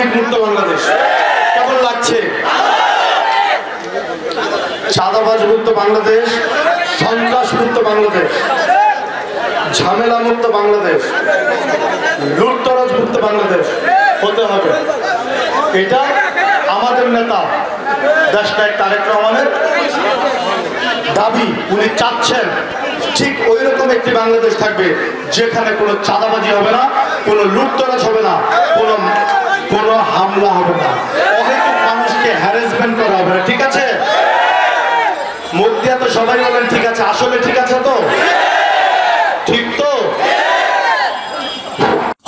লীগ মুক্ত বাংলাদেশ কেমন লাগছে? চাঁদাবাজ মুক্ত বাংলাদেশ, সন্ত্রাস মুক্ত বাংলাদেশ, ঝামেলা মুক্ত বাংলাদেশ, লুটতরাজ মুক্ত বাংলাদেশ হতে হবে। এটা আমাদের নেতা দেশনায়ক তারেক রহমানের দাবি। উনি চাচ্ছেন ঠিক ওই রকম একটি বাংলাদেশ থাকবে যেখানে কোনো চাঁদাবাজি হবে না, কোনো লুটতরাজ হবে না, কোনো হামলা হবে না, অহেতুক মানুষকে হ্যারাসমেন্ট করা হবে না। ঠিক আছে? মুখ দিয়ে তো সবাই বলেন ঠিক আছে, আসলে ঠিক আছে তো? ঠিক তো?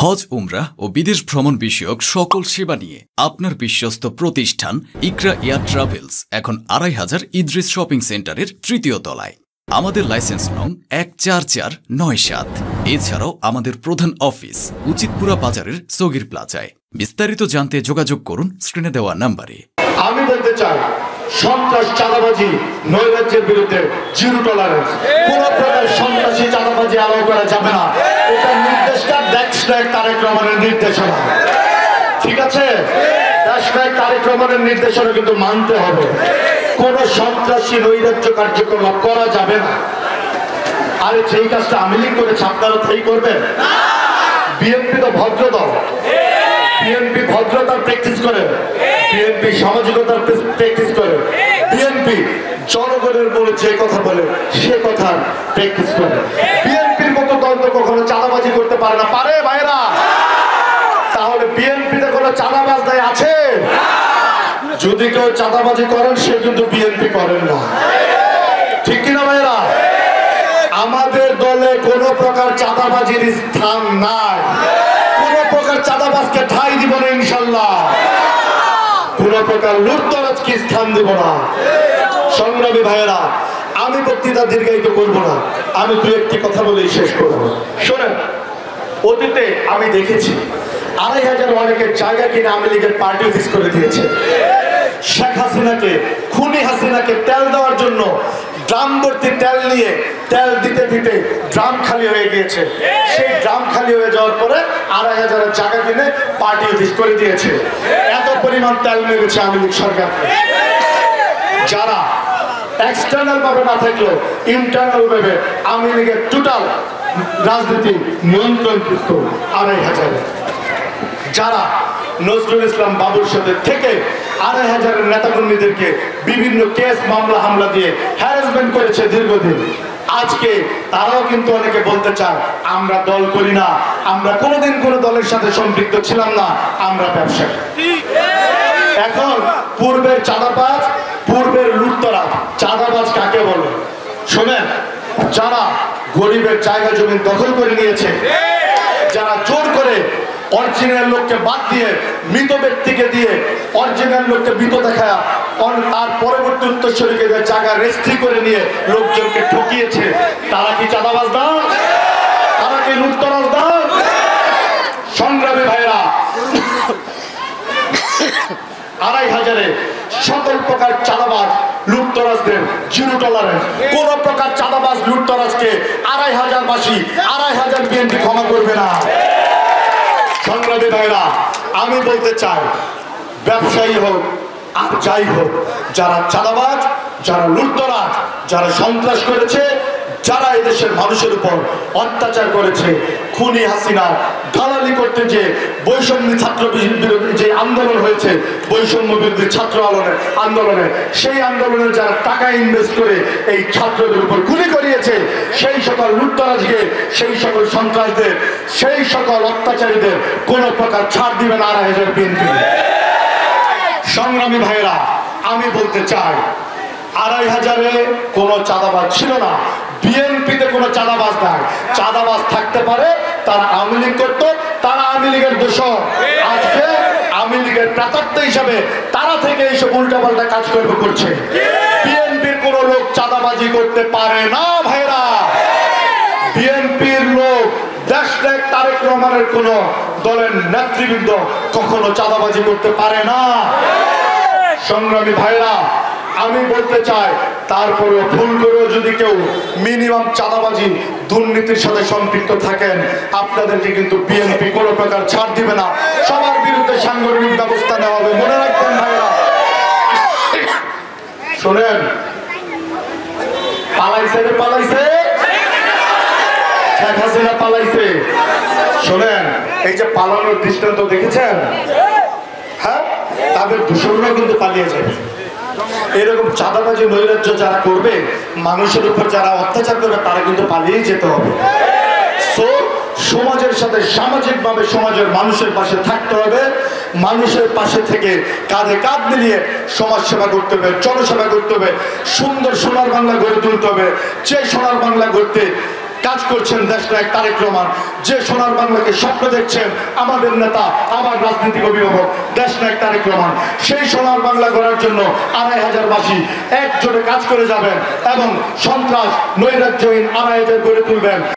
হজ, উমরাহ ও বিদেশ ভ্রমণ বিষয়ক সকল সেবা নিয়ে আপনার বিশ্বস্ত প্রতিষ্ঠান ইকরা এয়ার ট্রাভেলস এখন ২৫০০ ইদ্রিস শপিং সেন্টারের ৩য় তলায়। আমাদের লাইসেন্স নং ১৪৪৯৭। এছাড়াও আমাদের প্রধান অফিস উচিতপুরা বাজারের সগির প্লাজায়। বিস্তারিত জানতে যোগাযোগ করুন স্ক্রিনে দেওয়া নাম্বারে। আমি বলতে চাই, সন্ত্রাস, চাঁদাবাজি, নৈরাজ্যের বিরুদ্ধে জিরো টলারেন্স। কোন প্রকার সন্ত্রাসী, চাঁদাবাজি আলাও করা যাবে না। এটা নির্দেশটা দেশনায়ক তারেক রহমানের নির্দেশনা। ঠিক আছে? দেশনায়ক তারেক রহমানের নির্দেশনা কিন্তু মানতে হবে। কোন সন্ত্রাসী, নৈরাজ্য কার্যকলাপ করা যাবে না। আরে যেই কাজটা আওয়ামী লীগ করেছে আপনারা তাই করবেন? বিএনপি তো ভদ্র দল, বিএনপি ভদ্রতার প্র্যাকটিস করে, বিএনপি সামাজিকতার প্র্যাকটিস করে, বিএনপি জনগণের বলে যে কথা বলে সে কথার প্র্যাকটিস করে। বিএনপির মতো দল তো কখনো চাঁদাবাজি করতে পারে না। পারে ভাইরা? তাহলে বিএনপিতে কোনো চাঁদাবাজ দায় আছে? যদি কেউ চাঁদাবাজি করেন সে কিন্তু বিএনপি করেন না। ঠিক কিনা ভাইরা? আমাদের দলে কোনো প্রকার চাঁদাবাজির স্থান নাই। কোন প্রকার চাঁদাবাজকে ঠাঁই দিব না ইনশাল্লাহ। কোন প্রকার লুটতরাজকে স্থান দিব না। সংগ্রামী ভাইয়েরা, আমি বক্তৃতা দীর্ঘায়িত করব না, আমি দু একটি কথা বলেই শেষ করব। শোনেন, অতীতে আমি দেখেছি ২৫০০ অনেকের জায়গা কিনে আওয়ামী লীগের পার্টি অফিস করে দিয়েছে। শেখ হাসিনাকে, খুনি হাসিনাকে তেল দেওয়ার জন্য ড্রাম ভর্তি তেল নিয়ে তেল দিতে দিতে ড্রাম খালি হয়ে গিয়েছে। সেই ড্রাম খালি হয়ে যাওয়ার পরে ২৫০০ জায়গা কিনে পার্টি অফিস করে দিয়েছে। এত পরিমাণ তেল মেরেছে আওয়ামী লীগ সরকার। যারা এক্সটার্নাল ভাবে না থাকলেও ইন্টারনাল ভাবে আওয়ামী লীগের টোটাল রাজনীতি নিয়ন্ত্রণ করত ২৫০০। যারা নজরুল ইসলাম বাবুর সাথে থেকে ২৫০০ নেতাকর্মীদেরকে বিভিন্ন কেস, মামলা, হামলা দিয়ে হ্যারাসমেন্ট করেছে দীর্ঘদিন। আজকে তারাও কিন্তু অনেকে বলতে চায় আমরা দল করি না, আমরা কোনোদিন কোনো দলের সাথে সম্পৃক্ত ছিলাম না, আমরা ব্যবসায়ী। এখন পূর্বের চাঁদাবাজ, পূর্বের লুটতরাজ, চাঁদাবাজ কাকে বলে? শোনেন, যারা গরিবের জায়গা জমি দখল করে নিয়েছে, যারা জোর করে অরিজিনাল লোককে বাদ দিয়ে মৃত ব্যক্তিকে দিয়ে অরিজিনাল লোককে মৃত দেখায় তার পরবর্তী উত্তরসূরিকে জায়গা রেজিস্ট্রি করে নিয়ে লোকজনকে ঠকিয়েছে, তারা কি চাঁদাবাজ না? তারা কি লুটতরাজ না? সংগ্রামী ভাইরা, ২৫০০ সকল প্রকার চাঁদাবাজ, লুটতরাজদের জিরো টলারেন্স। কোন প্রকার চাঁদাবাজ, লুটতরাজকে ২৫০০ বাসী, ২৫০০ বিএনপি ক্ষমা করবে না। সংগ্রামী ভাইরা, আমি বলতে চাই, ব্যবসায়ী হোক আর যাই হোক, যারা চাঁদাবাজ, যারা লুটতরাজ, যারা সন্ত্রাস করেছে, যারা এদেশের মানুষের উপর অত্যাচার করেছে, খুনি হাসিনা দালালি করতে যে বৈষম্য ছাত্র বিরোধী যে আন্দোলন হয়েছে, বৈষম্য বিরোধী ছাত্র আন্দোলনে, সেই আন্দোলনে যারা টাকা ইনভেস্ট করে এই ছাত্রদের উপর গুলি করিয়েছে, সেই সকল লুটতরাজকে, সেই সকল সন্ত্রাসদের, সেই সকল অত্যাচারীদের কোনো প্রকার ছাড় দিবে না ২৫০০ বিএনপি। সংগ্রামী ভাইরা, আমি বলতে চাই, ২৫০০ কোনো চাঁদাবাজ ছিল না, বিএনপিতে কোনো চাঁদাবাজ নাই। চাঁদাবাজ থাকতে পারে, তারা আওয়ামী লীগ করতো, তারা আওয়ামী লীগের দোষর। আজকে আওয়ামী লীগের প্রাতাত্ম হিসাবে তারা থেকে এইসব উল্টাপাল্টা কাজ করছে। বিএনপির কোনো লোক চাঁদাবাজি করতে পারে না ভাইরা। বিএনপির লোক, দেশনায়ক তারেক রহমানের কোন দলের নেতৃবৃন্দ কখনো চাঁদাবাজি করতে পারে না। সংগ্রামী ভাইরা, আমি বলতে চাই, তারপরেও ভুল করেও যদি কেউ মিনিমাম চাঁদাবাজি দুর্নীতির সাথে সম্পৃক্ত থাকেন, আপনাদেরকে কিন্তু বিএনপি কোনো প্রকার ছাড় দিবে না, সবার বিরুদ্ধে সাংগঠনিক ব্যবস্থা নেওয়া হবে। মনে রাখবেন ভাইরা। শোনেন, পালাইছে রে পালাইছে, শেখ হাসিনা পালাইছে। শোনেন, এই যে পালানোর দৃষ্টান্ত দেখেছেন, হ্যাঁ, তাদের দূষণরা কিন্তু পালিয়ে যাবে। এরকম চাঁদাবাজি নৈরাজ্য যারা করবে, মানুষের উপর যারা অত্যাচার করবে, তারা কিন্তু পালিয়েই যেতে হবে। সো সমাজের সাথে সামাজিকভাবে সমাজের মানুষের পাশে থাকতে হবে, মানুষের পাশে থেকে কাঁধে কাঁধ মিলিয়ে সমাজ সেবা করতে হবে, জনসেবা করতে হবে, সুন্দর সোনার বাংলা গড়ে তুলতে হবে। যে সোনার বাংলা গড়তে কাজ করছেন দেশনায়ক তারেক রহমান, যে সোনার বাংলাকে স্বপ্ন দেখছেন আমাদের নেতা, আমার রাজনৈতিক অভিভাবক দেশনায়ক তারেক রহমান, সেই সোনার বাংলা গড়ার জন্য ২৫০০ বাসী একজোটে কাজ করে যাবেন এবং সন্ত্রাস নৈরাজ্যহীন ২৫০০ গড়ে তুলবেন।